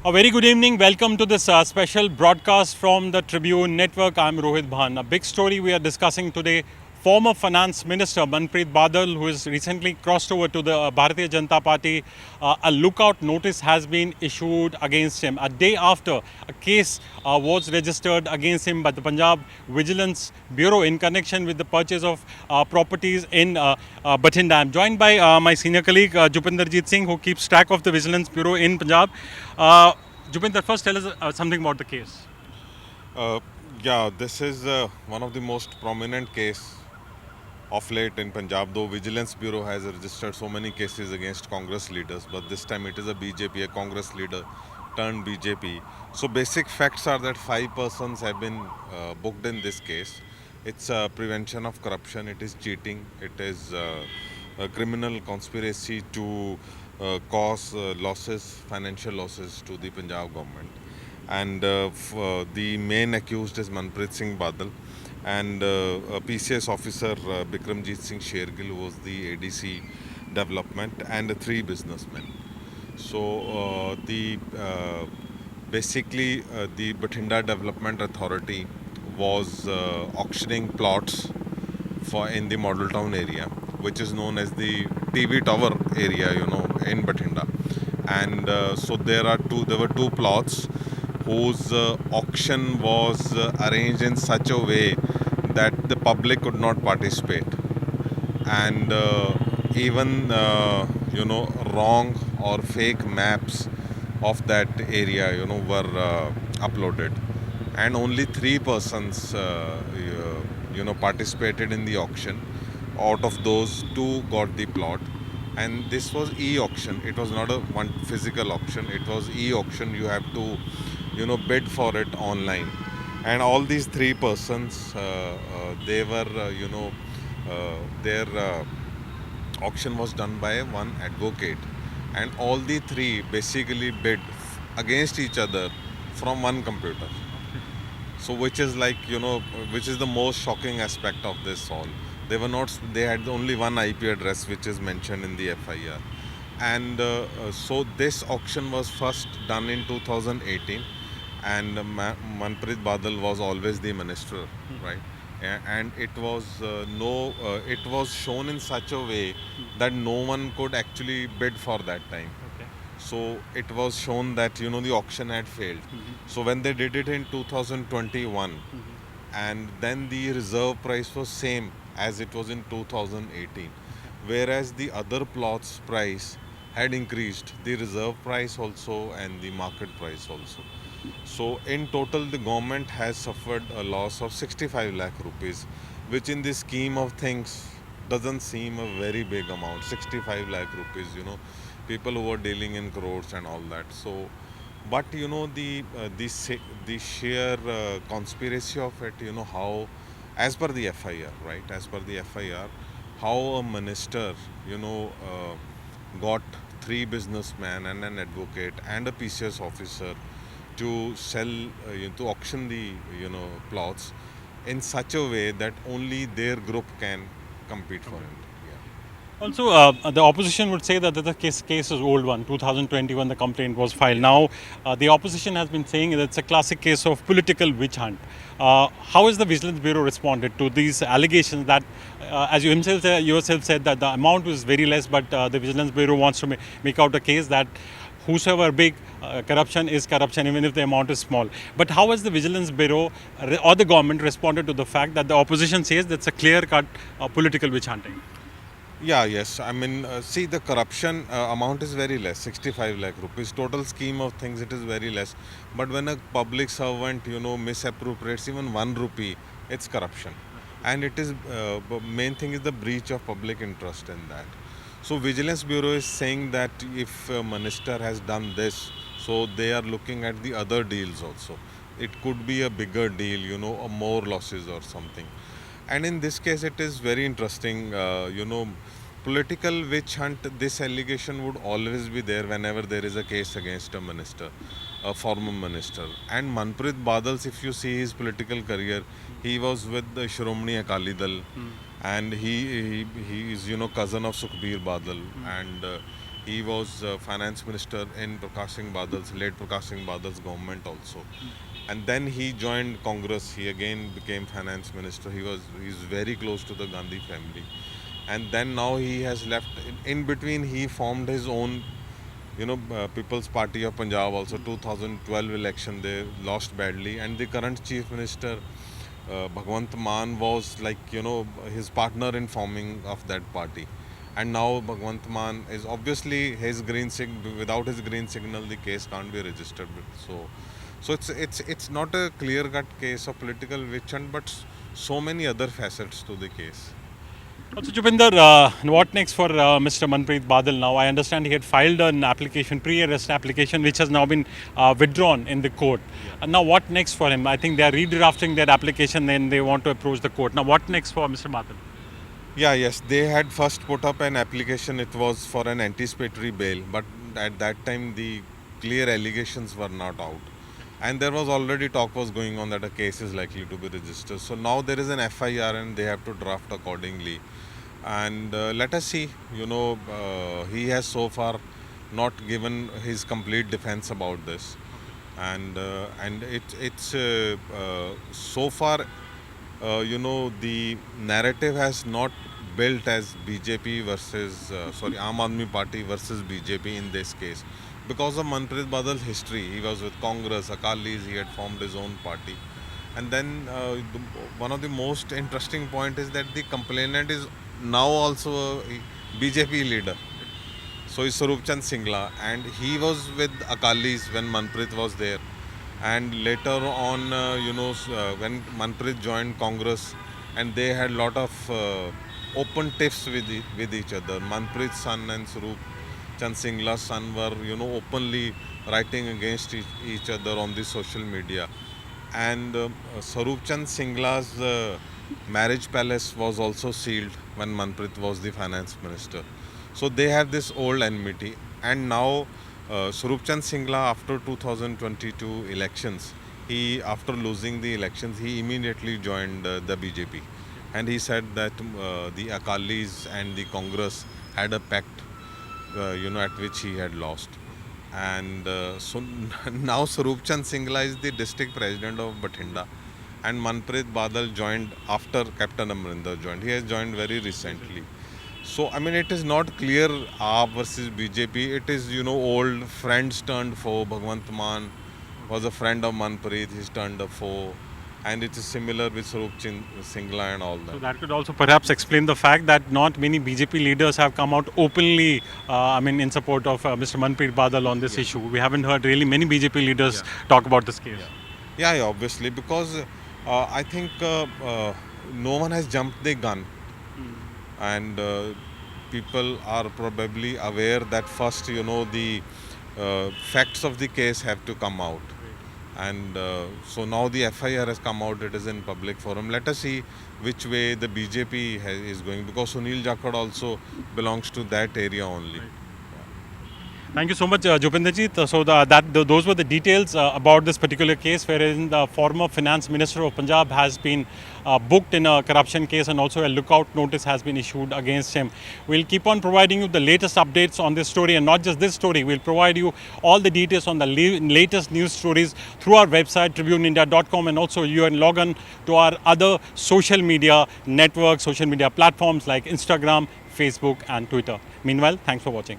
A very good evening. Welcome to this special broadcast from the Tribune Network. I'm Rohit Bhan. A big story we are discussing today. Former Finance Minister Manpreet Badal, who has recently crossed over to the Bharatiya Janata Party, a lookout notice has been issued against him. A day after a case was registered against him by the Punjab Vigilance Bureau in connection with the purchase of properties in Bathinda. I'm joined by my senior colleague Jupinderjeet Singh, who keeps track of the Vigilance Bureau in Punjab. Jupinder, first tell us something about the case. Yeah, this is one of the most prominent case of late in Punjab, though Vigilance Bureau has registered so many cases against Congress leaders, but this time it is a BJP, a Congress leader turned BJP. So basic facts are that 5 persons have been booked in this case. It's prevention of corruption, it is cheating, it is a criminal conspiracy to cause losses, financial losses to the Punjab government. And the main accused is Manpreet Singh Badal, and a PCS officer Bikramjeet Singh Shergill, who was the ADC development, and 3 businessmen. So basically the Bathinda Development Authority was auctioning plots for in the model town area, which is known as the TV tower area, in Bathinda. And so there were 2 plots whose auction was arranged in such a way that the public could not participate, and even wrong or fake maps of that area were uploaded, and only 3 persons participated in the auction. Out of those, 2 got the plot, and this was e-auction. It was not a one physical auction, it was e-auction. You have to bid for it online, and all these 3 persons they were their auction was done by one advocate, and all the 3 basically bid against each other from one computer. So which is which is the most shocking aspect of this all. They had only one IP address, which is mentioned in the FIR. And so this auction was first done in 2018, and Manpreet Badal was always the minister, right? And it was it was shown in such a way that no one could actually bid for that time. Okay. So it was shown that the auction had failed. So when they did it in 2021, and then the reserve price was same as it was in 2018, whereas the other plots price had increased, the reserve price also and the market price also. So in total the government has suffered a loss of 65 lakh rupees, which in the scheme of things doesn't seem a very big amount. 65 lakh rupees, people who are dealing in crores and all that. So but the sheer conspiracy of it, how, as per the FIR, right, as per the FIR, how a minister got 3 businessmen and an advocate and a PCS officer to sell to auction the plots in such a way that only their group can compete for it. Also, the opposition would say that the case is old one. 2021, the complaint was filed. Now, the opposition has been saying that it's a classic case of political witch hunt. How has the Vigilance Bureau responded to these allegations that, as you yourself said, that the amount was very less, but the Vigilance Bureau wants to make out a case that whosoever big corruption is corruption, even if the amount is small. But how has the Vigilance Bureau or the government responded to the fact that the opposition says that's a clear-cut political witch hunting? Yeah, yes. I mean, see, the corruption amount is very less, 65 lakh rupees. Total scheme of things, it is very less. But when a public servant, misappropriates even 1 rupee, it's corruption. And it is, main thing is the breach of public interest in that. So Vigilance Bureau is saying that if a minister has done this, so they are looking at the other deals also. It could be a bigger deal, or more losses or something. And in this case, it is very interesting, political witch hunt, this allegation would always be there whenever there is a case against a minister. a former minister. And Manpreet Badal, if you see his political career, he was with the Shiromani Akali Dal, and he is cousin of Sukhbir Badal, and he was finance minister in late Prakash Singh Badal's government also. And then he joined Congress. He again became finance minister. He's very close to the Gandhi family. And then now he has left. In between, he formed his own People's Party of Punjab also. 2012 election they lost badly, and the current chief minister Bhagwant Mann was his partner in forming of that party. And now Bhagwant Mann is obviously without his green signal the case can't be registered. So it's not a clear cut case of political witch hunt, but so many other facets to the case. Also, Jupinder, what next for Mr. Manpreet Badal now? I understand he had filed an application, pre-arrest application, which has now been withdrawn in the court. Now, what next for him? I think they are redrafting their application, then they want to approach the court. Now, what next for Mr. Badal? Yes, they had first put up an application. It was for an anticipatory bail, but at that time the clear allegations were not out. And there was already talk was going on that a case is likely to be registered. So now there is an FIR and they have to draft accordingly. And let us see, he has so far not given his complete defense about this. And it's so far, the narrative has not built as BJP versus, Aam Aadmi Party versus BJP in this case. Because of Manpreet Badal's history, he was with Congress, Akalis, he had formed his own party. And then one of the most interesting point is that the complainant is now also a BJP leader. So is Swaroop Chand Singla, and he was with Akalis when Manpreet was there. And later on, when Manpreet joined Congress, and they had lot of open tiffs with each other. Manpreet's son and Swaroop Chand Singla's son were, openly writing against each other on the social media. And Swaroop Chand Singla's marriage palace was also sealed when Manpreet was the finance minister. So they have this old enmity. And now Swaroop Chand Singla, after 2022 elections, after losing the elections, he immediately joined the BJP. And he said that the Akalis and the Congress had a pact at which he had lost. And so now Swaroop Chand Singla is the district president of Bathinda, and Manpreet Badal joined after Captain Amrinder joined. He has joined very recently. So it is not clear AAP versus BJP. It is old friends turned foe. Bhagwant Mann was a friend of Manpreet. He's turned a foe. And it is similar with Swaroop Chand Singla and all that. So that could also perhaps explain the fact that not many BJP leaders have come out openly, in support of Mr. Manpreet Badal on this issue. We haven't heard really many BJP leaders talk about this case. Yeah, obviously, because I think no one has jumped the gun. And people are probably aware that first, the facts of the case have to come out. And so now the FIR has come out, it is in public forum. Let us see which way the BJP is going, because Sunil Jakhad also belongs to that area only. Right. Thank you so much, Jupinderji. So those were the details about this particular case, wherein the former finance minister of Punjab has been booked in a corruption case, and also a lookout notice has been issued against him. We'll keep on providing you the latest updates on this story, and not just this story. We'll provide you all the details on the latest news stories through our website, tribuneindia.com, and also you can log on to our other social media networks, social media platforms like Instagram, Facebook and Twitter. Meanwhile, thanks for watching.